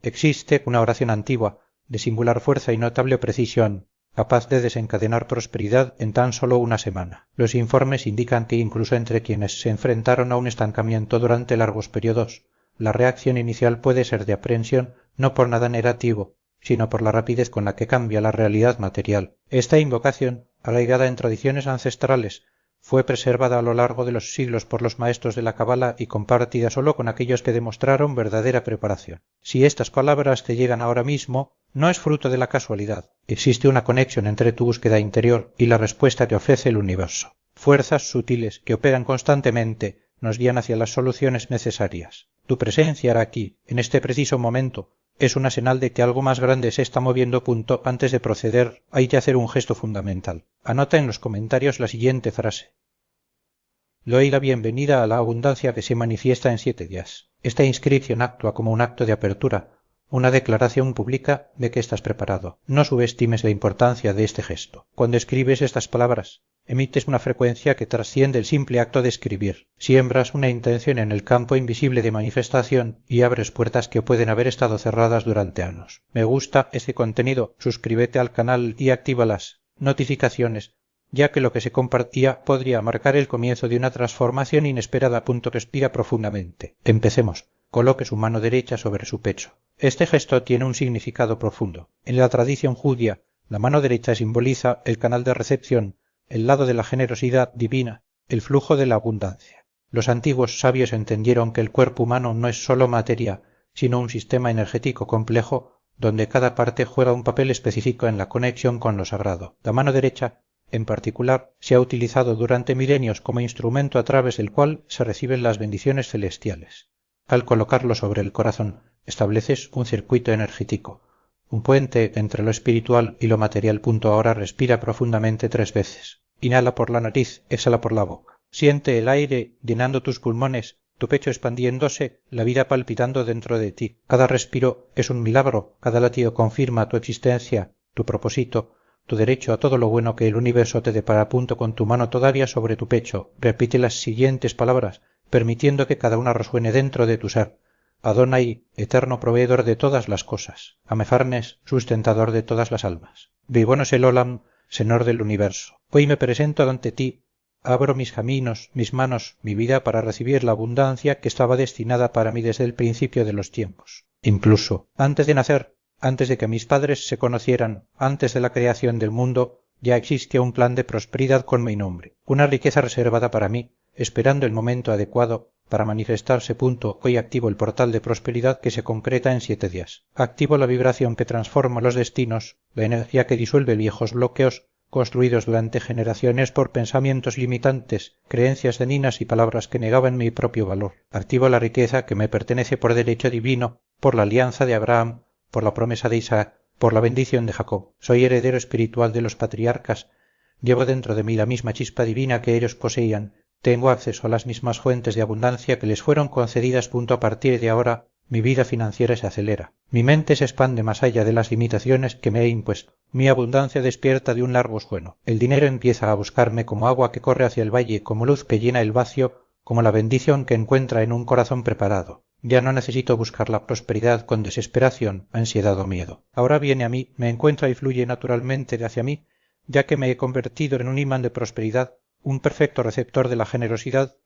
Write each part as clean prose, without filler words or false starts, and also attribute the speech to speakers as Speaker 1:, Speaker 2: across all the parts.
Speaker 1: existe una oración antigua de singular fuerza y notable precisión capaz de desencadenar prosperidad en tan solo una semana. Los informes indican que incluso entre quienes se enfrentaron a un estancamiento durante largos periodos, la reacción inicial puede ser de aprensión no por nada negativo, sino por la rapidez con la que cambia la realidad material. Esta invocación, arraigada en tradiciones ancestrales, fue preservada a lo largo de los siglos por los maestros de la cabala y compartida solo con aquellos que demostraron verdadera preparación. Si estas palabras te llegan ahora mismo, no es fruto de la casualidad. Existe una conexión entre tu búsqueda interior y la respuesta que ofrece el universo. Fuerzas sutiles que operan constantemente nos guían hacia las soluciones necesarias. Tu presencia ahora aquí, en este preciso momento, es una señal de que algo más grande se está moviendo. Antes de proceder, hay que hacer un gesto fundamental. Anota en los comentarios la siguiente frase. Le doy la bienvenida a la abundancia que se manifiesta en 7 días. Esta inscripción actúa como un acto de apertura, una declaración pública de que estás preparado. No subestimes la importancia de este gesto. Cuando escribes estas palabras, emites una frecuencia que trasciende el simple acto de escribir. Siembras una intención en el campo invisible de manifestación y abres puertas que pueden haber estado cerradas durante años. Me gusta este contenido, suscríbete al canal y activa las notificaciones, ya que lo que se compartía podría marcar el comienzo de una transformación inesperada. Respira profundamente. Empecemos. Coloque su mano derecha sobre su pecho. Este gesto tiene un significado profundo. En la tradición judía, la mano derecha simboliza el canal de recepción, el lado de la generosidad divina, el flujo de la abundancia. Los antiguos sabios entendieron que el cuerpo humano no es solo materia, sino un sistema energético complejo donde cada parte juega un papel específico en la conexión con lo sagrado. La mano derecha, en particular, se ha utilizado durante milenios como instrumento a través del cual se reciben las bendiciones celestiales. Al colocarlo sobre el corazón, estableces un circuito energético, un puente entre lo espiritual y lo material. Ahora respira profundamente 3 veces. Inhala por la nariz, exhala por la boca. Siente el aire llenando tus pulmones, tu pecho expandiéndose, la vida palpitando dentro de ti. Cada respiro es un milagro, cada latido confirma tu existencia, tu propósito, tu derecho a todo lo bueno que el universo te depara. Con tu mano todavía sobre tu pecho, repite las siguientes palabras, permitiendo que cada una resuene dentro de tu ser. Adonai, eterno proveedor de todas las cosas. Amefarnes, sustentador de todas las almas. Vivonos el Olam, Señor del universo. Hoy me presento ante ti, abro mis caminos, mis manos, mi vida para recibir la abundancia que estaba destinada para mí desde el principio de los tiempos. Incluso, antes de nacer, antes de que mis padres se conocieran, antes de la creación del mundo, ya existía un plan de prosperidad con mi nombre, una riqueza reservada para mí, esperando el momento adecuado para manifestarse. Hoy activo el portal de prosperidad que se concreta en 7 días. Activo la vibración que transforma los destinos, la energía que disuelve viejos bloqueos construidos durante generaciones por pensamientos limitantes, creencias dañinas y palabras que negaban mi propio valor. Activo la riqueza que me pertenece por derecho divino, por la alianza de Abraham, por la promesa de Isaac, por la bendición de Jacob. Soy heredero espiritual de los patriarcas, llevo dentro de mí la misma chispa divina que ellos poseían, tengo acceso a las mismas fuentes de abundancia que les fueron concedidas. A partir de ahora, mi vida financiera se acelera. Mi mente se expande más allá de las limitaciones que me he impuesto. Mi abundancia despierta de un largo sueño. El dinero empieza a buscarme como agua que corre hacia el valle, como luz que llena el vacío, como la bendición que encuentra en un corazón preparado. Ya no necesito buscar la prosperidad con desesperación, ansiedad o miedo. Ahora viene a mí, me encuentra y fluye naturalmente hacia mí, ya que me he convertido en un imán de prosperidad, un perfecto receptor de la generosidad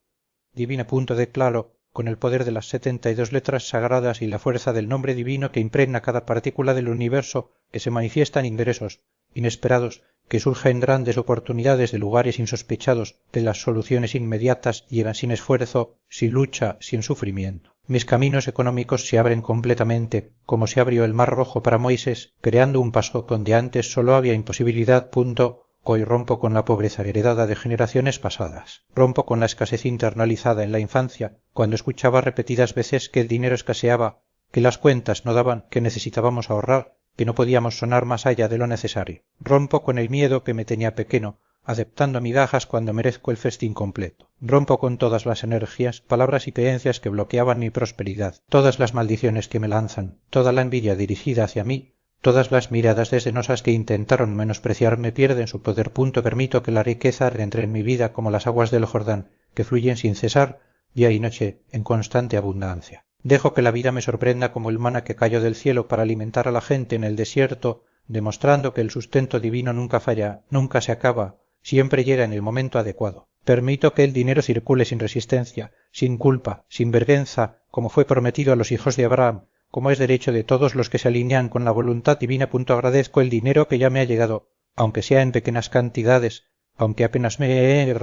Speaker 1: divina. Declaro, con el poder de las 72 letras sagradas y la fuerza del nombre divino que impregna cada partícula del universo, que se manifiestan ingresos inesperados, que surgen grandes oportunidades de lugares insospechados, de las soluciones inmediatas llegan sin esfuerzo, sin lucha, sin sufrimiento. Mis caminos económicos se abren completamente, como se abrió el Mar Rojo para Moisés, creando un paso donde antes solo había imposibilidad. Hoy rompo con la pobreza heredada de generaciones pasadas. Rompo con la escasez internalizada en la infancia, cuando escuchaba repetidas veces que el dinero escaseaba, que las cuentas no daban, que necesitábamos ahorrar, que no podíamos sonar más allá de lo necesario. Rompo con el miedo que me tenía pequeño, aceptando migajas cuando merezco el festín completo. Rompo con todas las energías, palabras y creencias que bloqueaban mi prosperidad, todas las maldiciones que me lanzan, toda la envidia dirigida hacia mí, todas las miradas desdenosas que intentaron menospreciarme pierden su poder. Permito que la riqueza entre en mi vida como las aguas del Jordán, que fluyen sin cesar, día y noche, en constante abundancia. Dejo que la vida me sorprenda como el maná que cayó del cielo para alimentar a la gente en el desierto, demostrando que el sustento divino nunca falla, nunca se acaba, siempre llega en el momento adecuado. Permito que el dinero circule sin resistencia, sin culpa, sin vergüenza, como fue prometido a los hijos de Abraham, como es derecho de todos los que se alinean con la voluntad divina. Agradezco el dinero que ya me ha llegado, aunque sea en pequeñas cantidades, aunque apenas me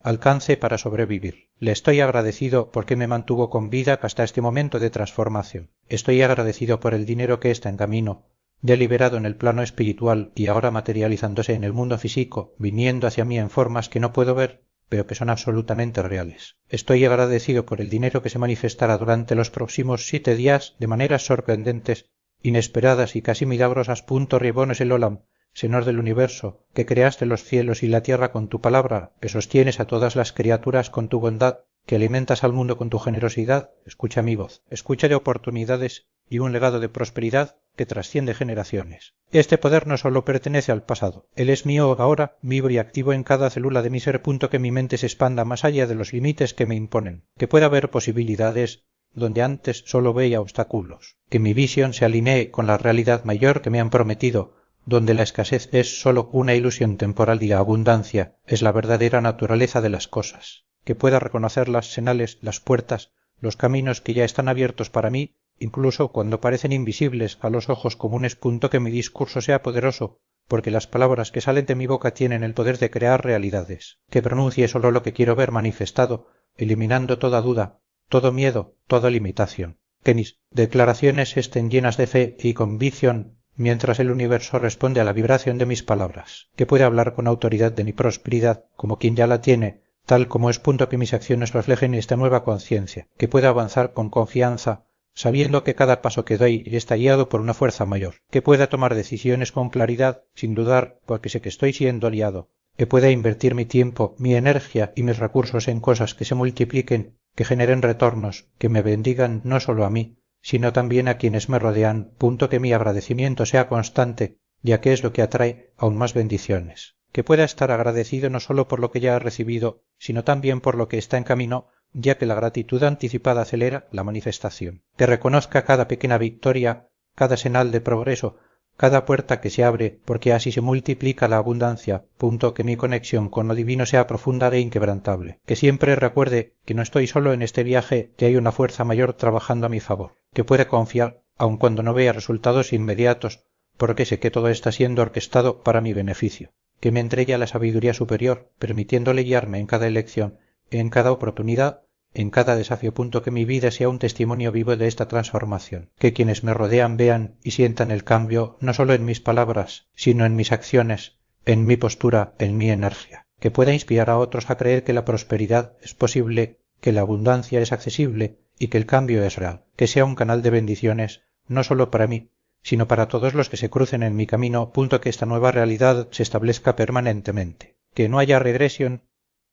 Speaker 1: alcance para sobrevivir. Le estoy agradecido porque me mantuvo con vida hasta este momento de transformación. Estoy agradecido por el dinero que está en camino, deliberado en el plano espiritual y ahora materializándose en el mundo físico, viniendo hacia mí en formas que no puedo ver, pero que son absolutamente reales. Estoy agradecido por el dinero que se manifestará durante los próximos 7 días de maneras sorprendentes, inesperadas y casi milagrosas. Ribones el olam, Señor del universo, que creaste los cielos y la tierra con tu palabra, que sostienes a todas las criaturas con tu bondad, que alimentas al mundo con tu generosidad, escucha mi voz, escucha de oportunidades y un legado de prosperidad que trasciende generaciones. Este poder no solo pertenece al pasado, él es mío ahora, vivo y activo en cada célula de mi ser. Que mi mente se expanda más allá de los límites que me imponen, que pueda ver posibilidades donde antes solo veía obstáculos, que mi visión se alinee con la realidad mayor que me han prometido, donde la escasez es solo una ilusión temporal y la abundancia es la verdadera naturaleza de las cosas, que pueda reconocer las señales, las puertas, los caminos que ya están abiertos para mí, incluso cuando parecen invisibles a los ojos comunes. Que mi discurso sea poderoso, porque las palabras que salen de mi boca tienen el poder de crear realidades, que pronuncie solo lo que quiero ver manifestado, eliminando toda duda, todo miedo, toda limitación, que mis declaraciones estén llenas de fe y convicción mientras el universo responde a la vibración de mis palabras, que pueda hablar con autoridad de mi prosperidad como quien ya la tiene, tal como es. Que mis acciones reflejen esta nueva conciencia, que pueda avanzar con confianza, sabiendo que cada paso que doy está guiado por una fuerza mayor, que pueda tomar decisiones con claridad, sin dudar, porque sé que estoy siendo aliado, que pueda invertir mi tiempo, mi energía y mis recursos en cosas que se multipliquen, que generen retornos, que me bendigan no solo a mí, sino también a quienes me rodean. Que mi agradecimiento sea constante, ya que es lo que atrae aún más bendiciones, que pueda estar agradecido no solo por lo que ya he recibido, sino también por lo que está en camino, ya que la gratitud anticipada acelera la manifestación, que reconozca cada pequeña victoria, cada señal de progreso, cada puerta que se abre, porque así se multiplica la abundancia. Que mi conexión con lo divino sea profunda e inquebrantable, que siempre recuerde que no estoy solo en este viaje, que hay una fuerza mayor trabajando a mi favor, que pueda confiar, aun cuando no vea resultados inmediatos, porque sé que todo está siendo orquestado para mi beneficio, que me entregue a la sabiduría superior, permitiéndole guiarme en cada elección, en cada oportunidad, en cada desafío. Que mi vida sea un testimonio vivo de esta transformación, que quienes me rodean vean y sientan el cambio no solo en mis palabras, sino en mis acciones, en mi postura, en mi energía, que pueda inspirar a otros a creer que la prosperidad es posible, que la abundancia es accesible y que el cambio es real, que sea un canal de bendiciones no solo para mí, sino para todos los que se crucen en mi camino. Que esta nueva realidad se establezca permanentemente, que no haya regresión,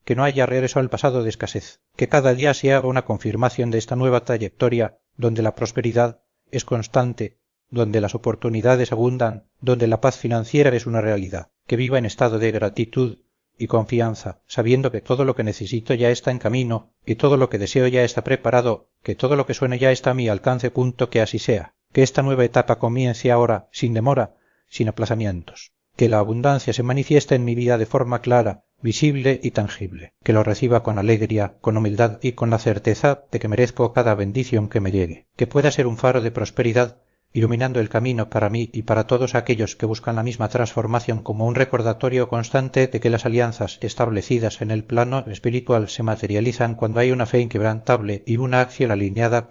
Speaker 1: que no haya regreso al pasado de escasez, que cada día se haga una confirmación de esta nueva trayectoria donde la prosperidad es constante, donde las oportunidades abundan, donde la paz financiera es una realidad, que viva en estado de gratitud y confianza, sabiendo que todo lo que necesito ya está en camino y todo lo que deseo ya está preparado, que todo lo que suene ya está a mi alcance. Que así sea, que esta nueva etapa comience ahora, sin demora, sin aplazamientos, que la abundancia se manifieste en mi vida de forma clara, visible y tangible, que lo reciba con alegría, con humildad y con la certeza de que merezco cada bendición que me llegue, que pueda ser un faro de prosperidad, iluminando el camino para mí y para todos aquellos que buscan la misma transformación, como un recordatorio constante de que las alianzas establecidas en el plano espiritual se materializan cuando hay una fe inquebrantable y una acción alineada.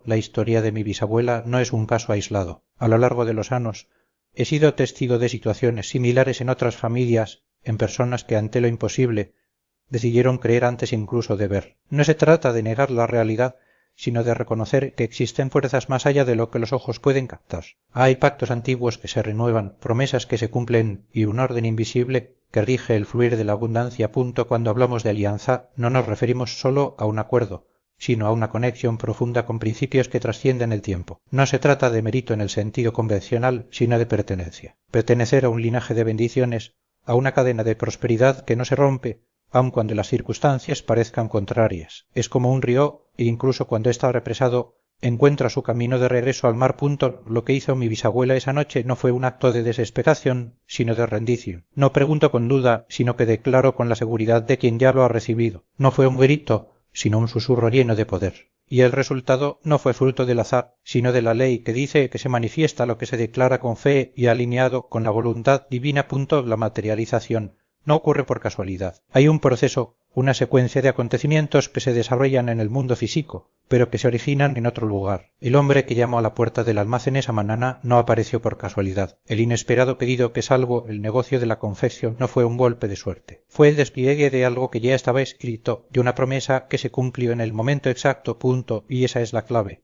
Speaker 1: La historia de mi bisabuela no es un caso aislado. A lo largo de los años he sido testigo de situaciones similares en otras familias, en personas que ante lo imposible decidieron creer antes incluso de ver. No se trata de negar la realidad, sino de reconocer que existen fuerzas más allá de lo que los ojos pueden captar. Hay pactos antiguos que se renuevan, promesas que se cumplen y un orden invisible que rige el fluir de la abundancia. Cuando hablamos de alianza no nos referimos solo a un acuerdo, sino a una conexión profunda con principios que trascienden el tiempo. No se trata de mérito en el sentido convencional, sino de pertenencia. Pertenecer a un linaje de bendiciones, a una cadena de prosperidad que no se rompe, aun cuando las circunstancias parezcan contrarias. Es como un río, e incluso cuando está represado, encuentra su camino de regreso al mar. Lo que hizo mi bisabuela esa noche no fue un acto de desesperación, sino de rendición. No pregunto con duda, sino que declaro con la seguridad de quien ya lo ha recibido. No fue un grito, sino un susurro lleno de poder. Y el resultado no fue fruto del azar, sino de la ley que dice que se manifiesta lo que se declara con fe y alineado con la voluntad divina. La materialización no ocurre por casualidad. Hay un proceso, una secuencia de acontecimientos que se desarrollan en el mundo físico, pero que se originan en otro lugar. El hombre que llamó a la puerta del almacén esa mañana no apareció por casualidad. El inesperado pedido que salvó el negocio de la confección no fue un golpe de suerte. Fue el despliegue de algo que ya estaba escrito, de una promesa que se cumplió en el momento exacto. Y esa es la clave.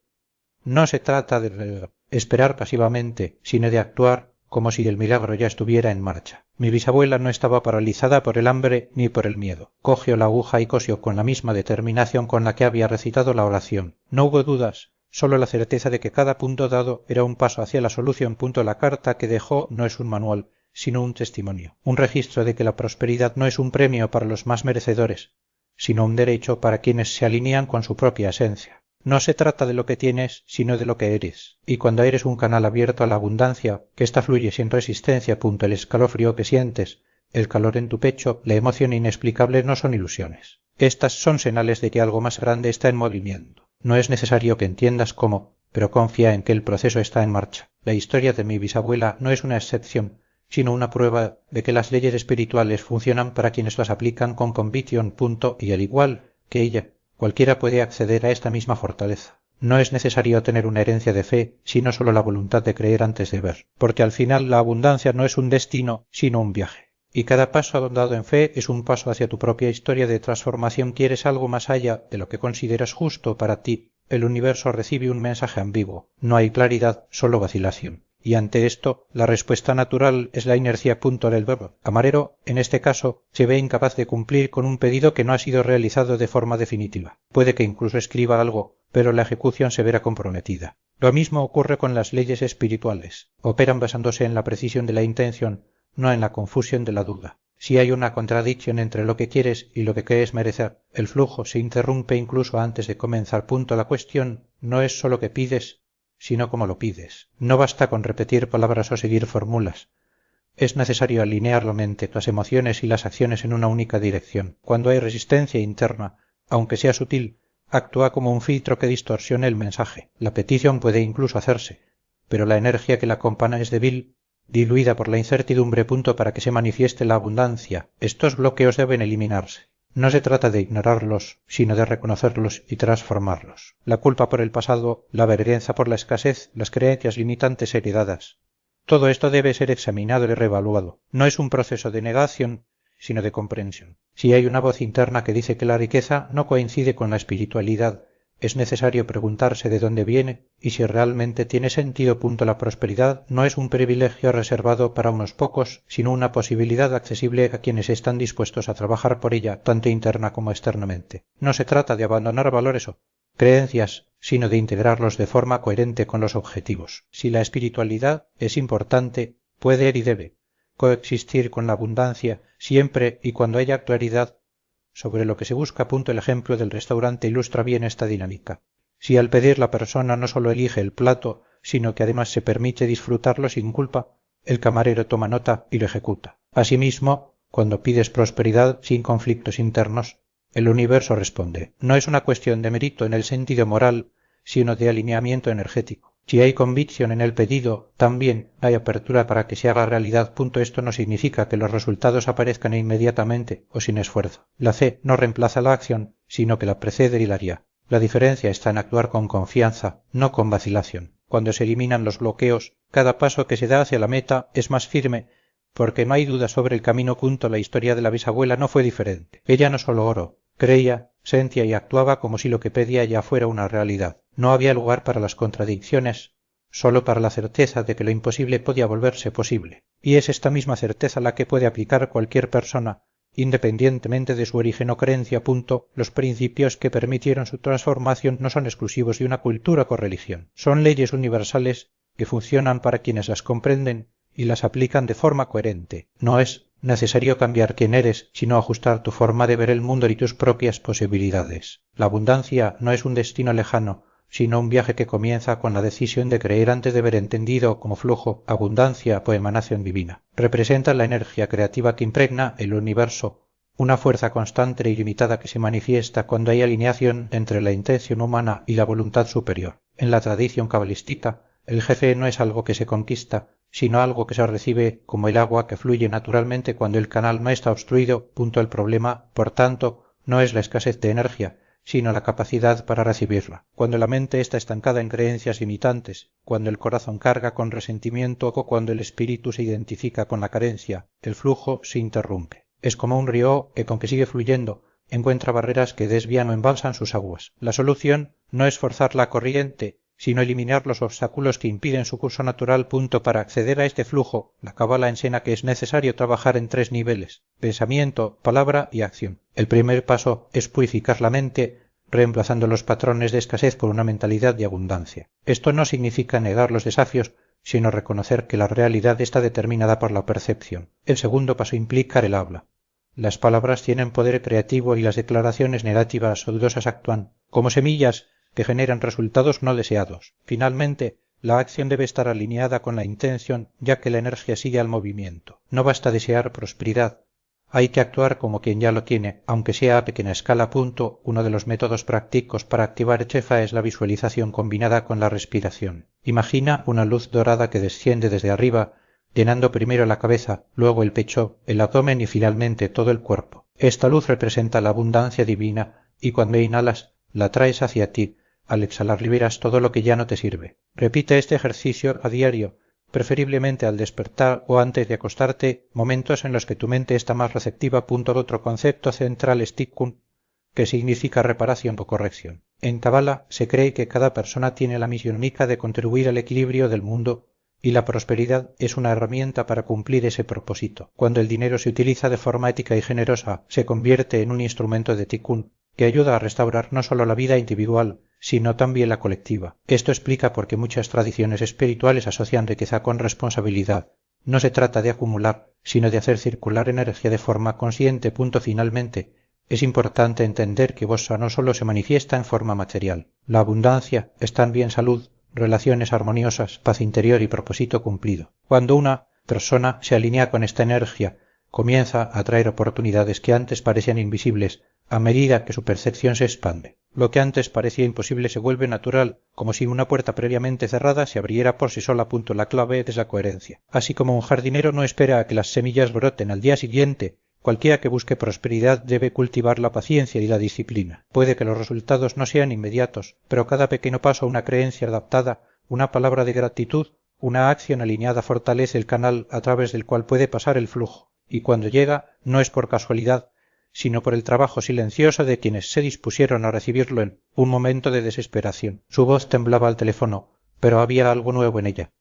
Speaker 1: No se trata de esperar pasivamente, sino de actuar como si el milagro ya estuviera en marcha. Mi bisabuela no estaba paralizada por el hambre ni por el miedo. Cogió la aguja y cosió con la misma determinación con la que había recitado la oración. No hubo dudas, solo la certeza de que cada punto dado era un paso hacia la solución. La carta que dejó no es un manual, sino un testimonio, un registro de que la prosperidad no es un premio para los más merecedores, sino un derecho para quienes se alinean con su propia esencia. No se trata de lo que tienes, sino de lo que eres. Y cuando eres un canal abierto a la abundancia, que ésta fluye sin resistencia. El escalofrío que sientes, el calor en tu pecho, la emoción inexplicable no son ilusiones. Estas son señales de que algo más grande está en movimiento. No es necesario que entiendas cómo, pero confía en que el proceso está en marcha. La historia de mi bisabuela no es una excepción, sino una prueba de que las leyes espirituales funcionan para quienes las aplican con convicción. Y al igual que ella, cualquiera puede acceder a esta misma fortaleza. No es necesario tener una herencia de fe, sino solo la voluntad de creer antes de ver, porque al final la abundancia no es un destino, sino un viaje. Y cada paso dado en fe es un paso hacia tu propia historia de transformación. Quieres algo más allá de lo que consideras justo para ti. El universo recibe un mensaje ambiguo. No hay claridad, solo vacilación. Y ante esto, la respuesta natural es la inercia. Del verbo. Camarero, en este caso, se ve incapaz de cumplir con un pedido que no ha sido realizado de forma definitiva. Puede que incluso escriba algo, pero la ejecución se verá comprometida. Lo mismo ocurre con las leyes espirituales. Operan basándose en la precisión de la intención, no en la confusión de la duda. Si hay una contradicción entre lo que quieres y lo que crees merecer, el flujo se interrumpe incluso antes de comenzar. La cuestión no es solo que pides, sino cómo lo pides. No basta con repetir palabras o seguir fórmulas. Es necesario alinear la mente, las emociones y las acciones en una única dirección. Cuando hay resistencia interna, aunque sea sutil, actúa como un filtro que distorsione el mensaje. La petición puede incluso hacerse, pero la energía que la acompaña es débil, diluida por la incertidumbre. Para que se manifieste la abundancia, estos bloqueos deben eliminarse. No se trata de ignorarlos, sino de reconocerlos y transformarlos. La culpa por el pasado, la vergüenza por la escasez, las creencias limitantes heredadas. Todo esto debe ser examinado y reevaluado. No es un proceso de negación, sino de comprensión. Si hay una voz interna que dice que la riqueza no coincide con la espiritualidad, es necesario preguntarse de dónde viene y si realmente tiene sentido. La prosperidad no es un privilegio reservado para unos pocos, sino una posibilidad accesible a quienes están dispuestos a trabajar por ella, tanto interna como externamente. No se trata de abandonar valores o creencias, sino de integrarlos de forma coherente con los objetivos. Si la espiritualidad es importante, puede y debe coexistir con la abundancia siempre y cuando haya claridad sobre lo que se busca. El ejemplo del restaurante ilustra bien esta dinámica. Si al pedir la persona no solo elige el plato, sino que además se permite disfrutarlo sin culpa, el camarero toma nota y lo ejecuta. Asimismo, cuando pides prosperidad sin conflictos internos, el universo responde. No es una cuestión de mérito en el sentido moral, sino de alineamiento energético. Si hay convicción en el pedido, también hay apertura para que se haga realidad. Esto no significa que los resultados aparezcan inmediatamente o sin esfuerzo. La fe no reemplaza la acción, sino que la precede y la guía. La diferencia está en actuar con confianza, no con vacilación. Cuando se eliminan los bloqueos, cada paso que se da hacia la meta es más firme, porque no hay duda sobre el camino. La historia de la bisabuela no fue diferente. Ella no solo oró, creía, sentía y actuaba como si lo que pedía ya fuera una realidad. No había lugar para las contradicciones, solo para la certeza de que lo imposible podía volverse posible. Y es esta misma certeza la que puede aplicar cualquier persona, independientemente de su origen o creencia. Los principios que permitieron su transformación no son exclusivos de una cultura o religión. Son leyes universales que funcionan para quienes las comprenden y las aplican de forma coherente. No es necesario cambiar quién eres, sino ajustar tu forma de ver el mundo y tus propias posibilidades. La abundancia no es un destino lejano, sino un viaje que comienza con la decisión de creer antes de ver entendido como flujo, abundancia o emanación divina. Representa la energía creativa que impregna el universo, una fuerza constante e ilimitada que se manifiesta cuando hay alineación entre la intención humana y la voluntad superior. En la tradición cabalística, el jefe no es algo que se conquista, sino algo que se recibe como el agua que fluye naturalmente cuando el canal no está obstruido. El problema, por tanto, no es la escasez de energía, sino la capacidad para recibirla. Cuando la mente está estancada en creencias limitantes, cuando el corazón carga con resentimiento o cuando el espíritu se identifica con la carencia, el flujo se interrumpe. Es como un río que, con que sigue fluyendo, encuentra barreras que desvían o embalsan sus aguas. La solución no es forzar la corriente, sino eliminar los obstáculos que impiden su curso natural. Para acceder a este flujo, la cábala enseña que es necesario trabajar en 3 niveles: pensamiento, palabra y acción. El primer paso es purificar la mente, reemplazando los patrones de escasez por una mentalidad de abundancia. Esto no significa negar los desafíos, sino reconocer que la realidad está determinada por la percepción. El segundo paso implica el habla. Las palabras tienen poder creativo y las declaraciones negativas o dudosas actúan como semillas que generan resultados no deseados. Finalmente, la acción debe estar alineada con la intención, ya que la energía sigue al movimiento. No basta desear prosperidad, hay que actuar como quien ya lo tiene, aunque sea a pequeña escala. Uno de los métodos prácticos para activar Chefa es la visualización combinada con la respiración. Imagina una luz dorada que desciende desde arriba, llenando primero la cabeza, luego el pecho, el abdomen y finalmente todo el cuerpo. Esta luz representa la abundancia divina y cuando inhalas, la traes hacia ti. Al exhalar liberas todo lo que ya no te sirve. Repite este ejercicio a diario, preferiblemente al despertar o antes de acostarte, momentos en los que tu mente está más receptiva. Otro concepto central es tikkun, que significa reparación o corrección. En Kabbalah se cree que cada persona tiene la misión única de contribuir al equilibrio del mundo y la prosperidad es una herramienta para cumplir ese propósito. Cuando el dinero se utiliza de forma ética y generosa, se convierte en un instrumento de tikkun que ayuda a restaurar no solo la vida individual, sino también la colectiva. Esto explica por qué muchas tradiciones espirituales asocian riqueza con responsabilidad. No se trata de acumular, sino de hacer circular energía de forma consciente. Finalmente, es importante entender que Bossa no solo se manifiesta en forma material. La abundancia es también salud, relaciones armoniosas, paz interior y propósito cumplido. Cuando una persona se alinea con esta energía, comienza a atraer oportunidades que antes parecían invisibles a medida que su percepción se expande. Lo que antes parecía imposible se vuelve natural, como si una puerta previamente cerrada se abriera por sí sola. La clave es la coherencia. Así como un jardinero no espera a que las semillas broten al día siguiente, cualquiera que busque prosperidad debe cultivar la paciencia y la disciplina. Puede que los resultados no sean inmediatos, pero cada pequeño paso, una creencia adaptada, una palabra de gratitud, una acción alineada fortalece el canal a través del cual puede pasar el flujo. Y cuando llega, no es por casualidad, sino por el trabajo silencioso de quienes se dispusieron a recibirlo en un momento de desesperación. Su voz temblaba al teléfono, pero había algo nuevo en ella,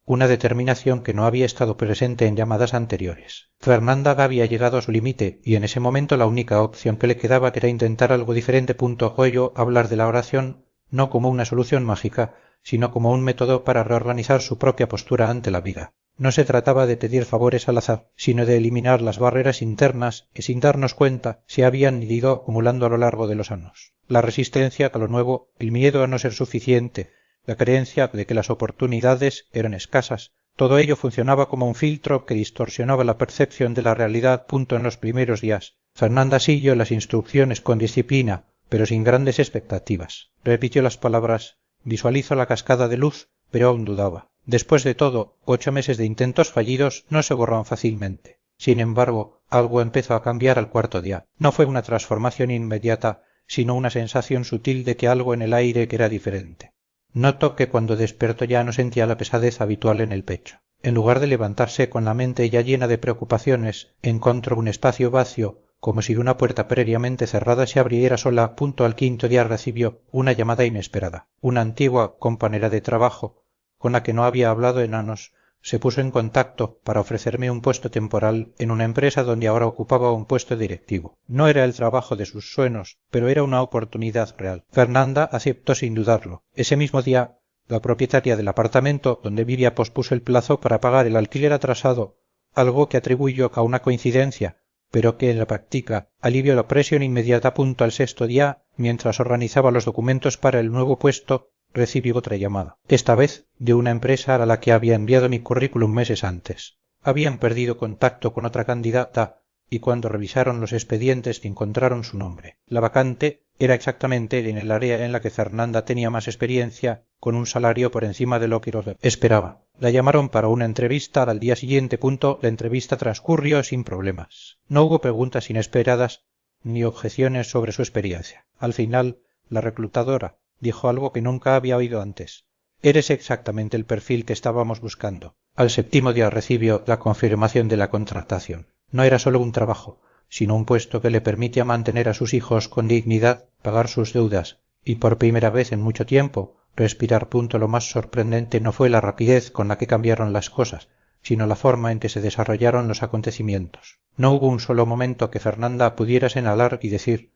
Speaker 1: una determinación que no había estado presente en llamadas anteriores. Fernanda había llegado a su límite y en ese momento la única opción que le quedaba era intentar algo diferente. Oyó hablar de la oración no como una solución mágica, sino como un método para reorganizar su propia postura ante la vida. No se trataba de pedir favores al azar, sino de eliminar las barreras internas que sin darnos cuenta se habían ido acumulando a lo largo de los años. La resistencia a lo nuevo, el miedo a no ser suficiente, la creencia de que las oportunidades eran escasas, todo ello funcionaba como un filtro que distorsionaba la percepción de la realidad. En los primeros días, Fernanda siguió las instrucciones con disciplina, pero sin grandes expectativas. Repitió las palabras: visualizo la cascada de luz, pero aún dudaba. Después de todo, 8 meses de intentos fallidos no se borran fácilmente. Sin embargo, algo empezó a cambiar al cuarto día. No fue una transformación inmediata, sino una sensación sutil de que algo en el aire que era diferente. Notó que cuando despertó ya no sentía la pesadez habitual en el pecho. En lugar de levantarse con la mente ya llena de preocupaciones, encontró un espacio vacío, como si una puerta previamente cerrada se abriera sola. Al quinto día recibió una llamada inesperada. Una antigua compañera de trabajo, con la que no había hablado en años, se puso en contacto para ofrecerme un puesto temporal en una empresa donde ahora ocupaba un puesto directivo. No era el trabajo de sus sueños, pero era una oportunidad real. Fernanda aceptó sin dudarlo. Ese mismo día, la propietaria del apartamento donde vivía pospuso el plazo para pagar el alquiler atrasado, algo que atribuyó a una coincidencia, pero que en la práctica alivio la presión inmediata. Al sexto día, mientras organizaba los documentos para el nuevo puesto, recibí otra llamada, esta vez de una empresa a la que había enviado mi currículum meses antes. Habían perdido contacto con otra candidata y cuando revisaron los expedientes encontraron su nombre. La vacante era exactamente en el área en la que Fernanda tenía más experiencia, con un salario por encima de lo que esperaba. La llamaron para una entrevista al día siguiente. La entrevista transcurrió sin problemas. No hubo preguntas inesperadas ni objeciones sobre su experiencia. Al final, la reclutadora dijo algo que nunca había oído antes. Eres exactamente el perfil que estábamos buscando. Al séptimo día recibió la confirmación de la contratación. No era solo un trabajo, sino un puesto que le permitía mantener a sus hijos con dignidad, pagar sus deudas y por primera vez en mucho tiempo respirar. Lo más sorprendente no fue la rapidez con la que cambiaron las cosas, sino la forma en que se desarrollaron los acontecimientos. No hubo un solo momento que Fernanda pudiera señalar y decir: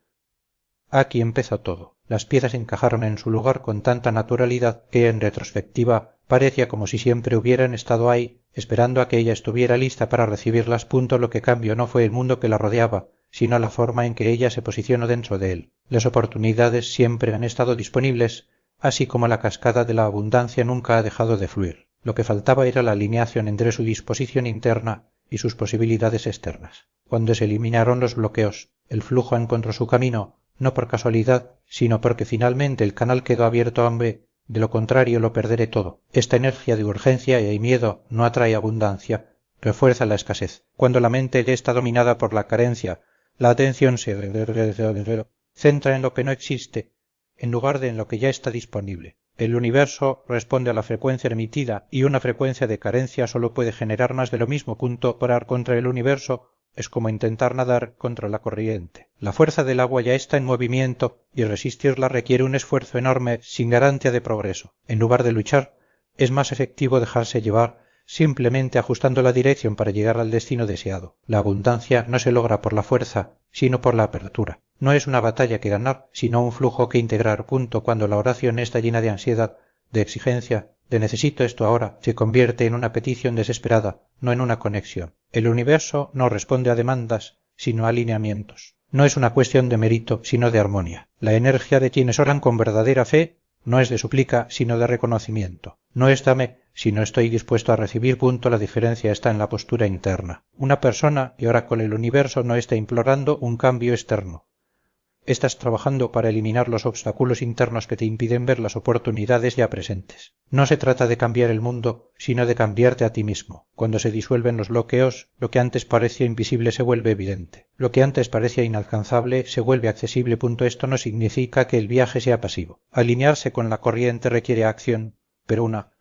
Speaker 1: aquí empezó todo. Las piezas encajaron en su lugar con tanta naturalidad que en retrospectiva parecía como si siempre hubieran estado ahí, esperando a que ella estuviera lista para recibirlas. Lo que cambió no fue el mundo que la rodeaba, sino la forma en que ella se posicionó dentro de él. Las oportunidades siempre han estado disponibles, así como la cascada de la abundancia nunca ha dejado de fluir. Lo que faltaba era la alineación entre su disposición interna y sus posibilidades externas. Cuando se eliminaron los bloqueos, el flujo encontró su camino, no por casualidad, sino porque finalmente el canal quedó abierto. Hombre, de lo contrario lo perderé todo. Esta energía de urgencia y miedo no atrae abundancia, refuerza la escasez. Cuando la mente ya está dominada por la carencia, la atención se centra en lo que no existe, en lugar de en lo que ya está disponible. El universo responde a la frecuencia emitida y una frecuencia de carencia solo puede generar más de lo mismo. Parar contra el universo es como intentar nadar contra la corriente. La fuerza del agua ya está en movimiento y resistirla requiere un esfuerzo enorme sin garantía de progreso. En lugar de luchar, es más efectivo dejarse llevar, simplemente ajustando la dirección para llegar al destino deseado. La abundancia no se logra por la fuerza, sino por la apertura. No es una batalla que ganar, sino un flujo que integrar. Cuando la oración está llena de ansiedad, de exigencia, de necesito esto ahora, se convierte en una petición desesperada, no en una conexión. El universo no responde a demandas, sino a alineamientos. No es una cuestión de mérito, sino de armonía. La energía de quienes oran con verdadera fe no es de súplica, sino de reconocimiento. No es dame, sino estoy dispuesto a recibir. La diferencia está en la postura interna. Una persona que ora con el universo no está implorando un cambio externo. Estás trabajando para eliminar los obstáculos internos que te impiden ver las oportunidades ya presentes. No se trata de cambiar el mundo, sino de cambiarte a ti mismo. Cuando se disuelven los bloqueos, lo que antes parecía invisible se vuelve evidente. Lo que antes parecía inalcanzable se vuelve accesible. Esto no significa que el viaje sea pasivo. Alinearse con la corriente requiere acción, pero una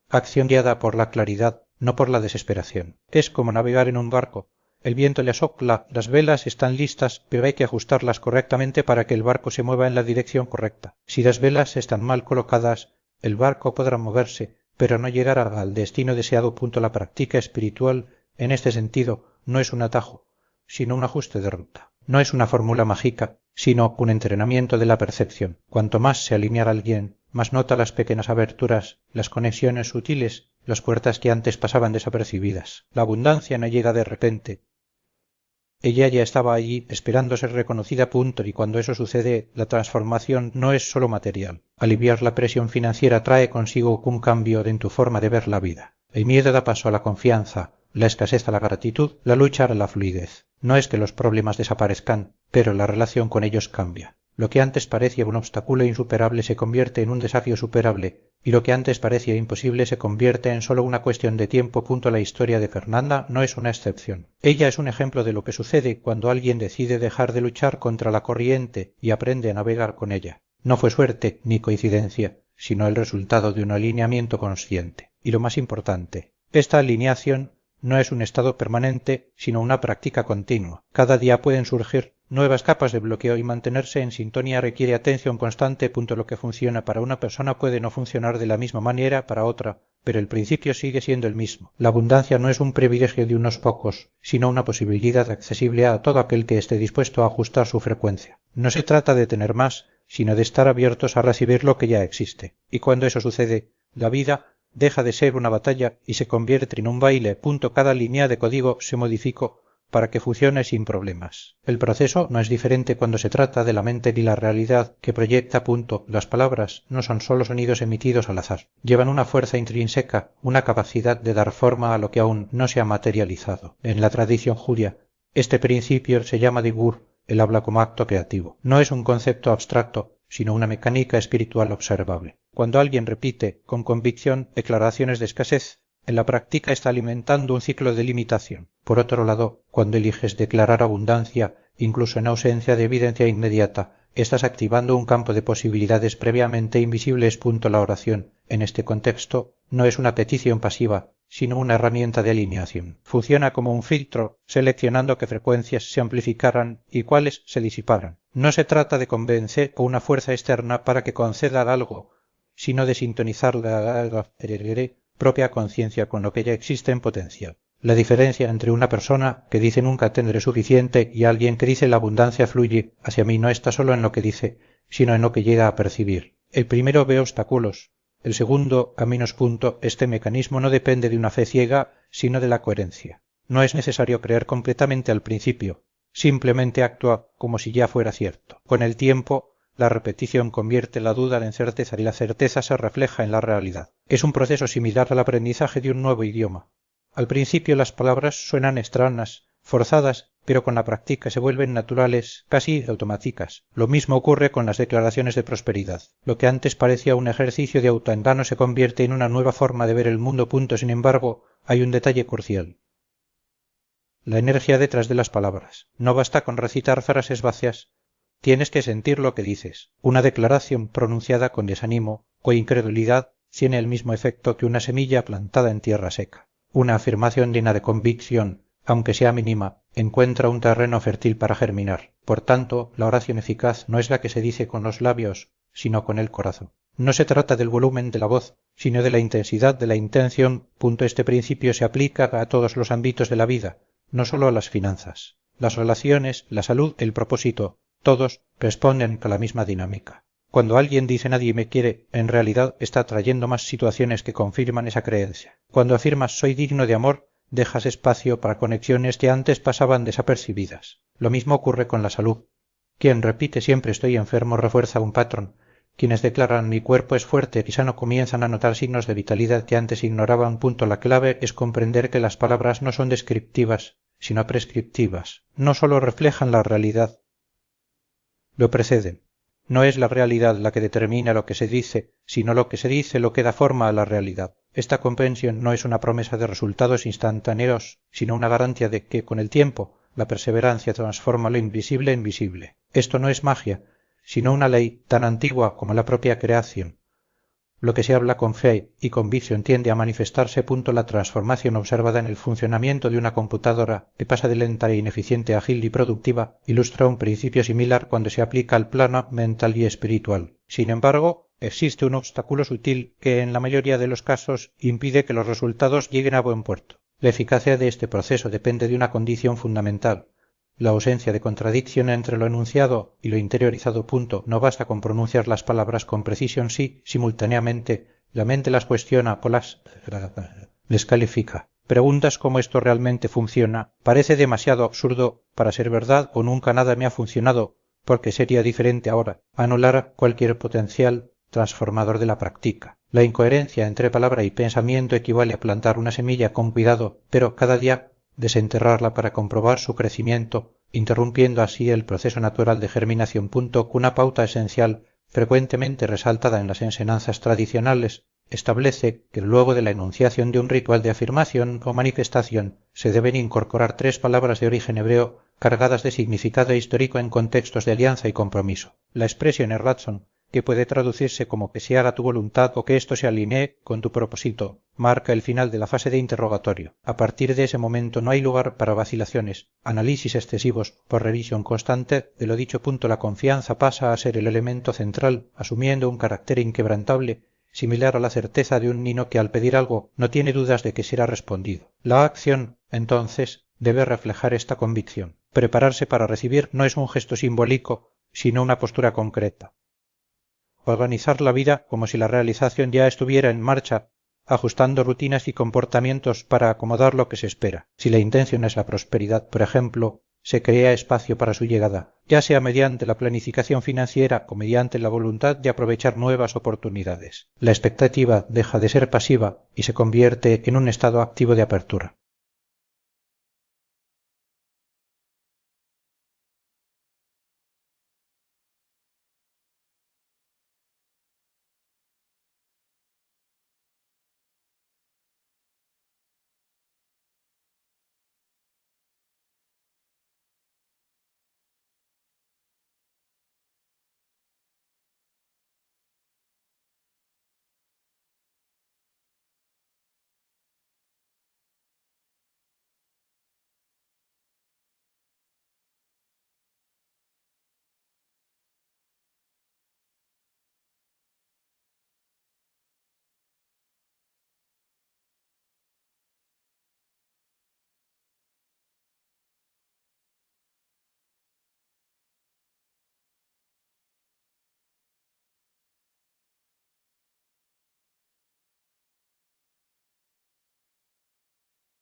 Speaker 1: acción guiada por la claridad, no por la desesperación. Es como navegar en un barco. El viento le sopla, las velas están listas, pero hay que ajustarlas correctamente para que el barco se mueva en la dirección correcta. Si las velas están mal colocadas, el barco podrá moverse, pero no llegará al destino deseado. La práctica espiritual, en este sentido, no es un atajo, sino un ajuste de ruta. No es una fórmula mágica, sino un entrenamiento de la percepción. Cuanto más se alinea alguien, más nota las pequeñas aberturas, las conexiones sutiles, las puertas que antes pasaban desapercibidas. La abundancia no llega de repente. Ella ya estaba allí esperando ser reconocida. Y cuando eso sucede, la transformación no es solo material. Aliviar la presión financiera trae consigo un cambio en tu forma de ver la vida. El miedo da paso a la confianza, la escasez a la gratitud, la lucha a la fluidez. No es que los problemas desaparezcan, pero la relación con ellos cambia. Lo que antes parecía un obstáculo insuperable se convierte en un desafío superable, y lo que antes parecía imposible se convierte en solo una cuestión de tiempo. La historia de Fernanda no es una excepción. Ella es un ejemplo de lo que sucede cuando alguien decide dejar de luchar contra la corriente y aprende a navegar con ella. No fue suerte ni coincidencia, sino el resultado de un alineamiento consciente. Y lo más importante, esta alineación no es un estado permanente, sino una práctica continua. Cada día pueden surgir nuevas capas de bloqueo y mantenerse en sintonía requiere atención constante. Lo que funciona para una persona puede no funcionar de la misma manera para otra, pero el principio sigue siendo el mismo. La abundancia no es un privilegio de unos pocos, sino una posibilidad accesible a todo aquel que esté dispuesto a ajustar su frecuencia. No se trata de tener más, sino de estar abiertos a recibir lo que ya existe. Y cuando eso sucede, la vida deja de ser una batalla y se convierte en un baile. Cada línea de código se modificó para que funcione sin problemas. El proceso no es diferente cuando se trata de la mente ni la realidad que proyecta. Las palabras no son sólo sonidos emitidos al azar. Llevan una fuerza intrínseca, una capacidad de dar forma a lo que aún no se ha materializado. En la tradición judía, este principio se llama digur, el habla como acto creativo. No es un concepto abstracto, sino una mecánica espiritual observable. Cuando alguien repite con convicción declaraciones de escasez, en la práctica está alimentando un ciclo de limitación. Por otro lado, cuando eliges declarar abundancia, incluso en ausencia de evidencia inmediata, estás activando un campo de posibilidades previamente invisibles. La oración, en este contexto, no es una petición pasiva, sino una herramienta de alineación. Funciona como un filtro, seleccionando qué frecuencias se amplificaran y cuáles se disiparan. No se trata de convencer a una fuerza externa para que conceda algo, sino de sintonizar la propia conciencia con lo que ya existe en potencia. La diferencia entre una persona que dice nunca tendré suficiente y alguien que dice la abundancia fluye hacia mí no está solo en lo que dice, sino en lo que llega a percibir. El primero ve obstáculos, el segundo caminos. Este mecanismo no depende de una fe ciega, sino de la coherencia. No es necesario creer completamente al principio, simplemente actúa como si ya fuera cierto. Con el tiempo, la repetición convierte la duda en certeza y la certeza se refleja en la realidad. Es un proceso similar al aprendizaje de un nuevo idioma. Al principio las palabras suenan extrañas, forzadas, pero con la práctica se vuelven naturales, casi automáticas. Lo mismo ocurre con las declaraciones de prosperidad. Lo que antes parecía un ejercicio de autoengano se convierte en una nueva forma de ver el mundo. Sin embargo, hay un detalle crucial. La energía detrás de las palabras. No basta con recitar frases vacías. Tienes que sentir lo que dices. Una declaración pronunciada con desánimo o incredulidad tiene el mismo efecto que una semilla plantada en tierra seca. Una afirmación llena de convicción, aunque sea mínima, encuentra un terreno fértil para germinar. Por tanto, la oración eficaz no es la que se dice con los labios, sino con el corazón. No se trata del volumen de la voz, sino de la intensidad de la intención. Este principio se aplica a todos los ámbitos de la vida, no solo a las finanzas. Las relaciones, la salud, el propósito, todos responden con la misma dinámica. Cuando alguien dice nadie me quiere, en realidad está trayendo más situaciones que confirman esa creencia. Cuando afirmas soy digno de amor, dejas espacio para conexiones que antes pasaban desapercibidas. Lo mismo ocurre con la salud. Quien repite siempre estoy enfermo refuerza un patrón. Quienes declaran mi cuerpo es fuerte y sano comienzan a notar signos de vitalidad que antes ignoraban. La clave es comprender que las palabras no son descriptivas, sino prescriptivas. No solo reflejan la realidad, lo preceden. No es la realidad la que determina lo que se dice, sino lo que se dice lo que da forma a la realidad. Esta comprensión no es una promesa de resultados instantáneos, sino una garantía de que, con el tiempo, la perseverancia transforma lo invisible en visible. Esto no es magia, sino una ley tan antigua como la propia creación. Lo que se habla con fe y convicción tiende a manifestarse. La transformación observada en el funcionamiento de una computadora que pasa de lenta e ineficiente a ágil y productiva ilustra un principio similar cuando se aplica al plano mental y espiritual. Sin embargo, existe un obstáculo sutil que en la mayoría de los casos impide que los resultados lleguen a buen puerto. La eficacia de este proceso depende de una condición fundamental: la ausencia de contradicción entre lo enunciado y lo interiorizado. No basta con pronunciar las palabras con precisión si, simultáneamente, la mente las cuestiona o las descalifica. Preguntas cómo esto realmente funciona. Parece demasiado absurdo para ser verdad o nunca nada me ha funcionado, porque sería diferente ahora. Anular cualquier potencial transformador de la práctica. La incoherencia entre palabra y pensamiento equivale a plantar una semilla con cuidado, pero cada día desenterrarla para comprobar su crecimiento, interrumpiendo así el proceso natural de germinación. Una pauta esencial, frecuentemente resaltada en las enseñanzas tradicionales, establece que luego de la enunciación de un ritual de afirmación o manifestación se deben incorporar 3 palabras de origen hebreo cargadas de significado histórico en contextos de alianza y compromiso. La expresión erratson, que puede traducirse como que se haga tu voluntad o que esto se alinee con tu propósito, marca el final de la fase de interrogatorio. A partir de ese momento no hay lugar para vacilaciones, análisis excesivos, por revisión constante de lo dicho. La confianza pasa a ser el elemento central, asumiendo un carácter inquebrantable, similar a la certeza de un niño que al pedir algo no tiene dudas de que será respondido. La acción, entonces, debe reflejar esta convicción. Prepararse para recibir no es un gesto simbólico, sino una postura concreta. Organizar la vida como si la realización ya estuviera en marcha ajustando rutinas y comportamientos para acomodar lo que se espera. Si la intención es la prosperidad, por ejemplo, se crea espacio para su llegada, ya sea mediante la planificación financiera o mediante la voluntad de aprovechar nuevas oportunidades. La expectativa deja de ser pasiva y se convierte en un estado activo de apertura.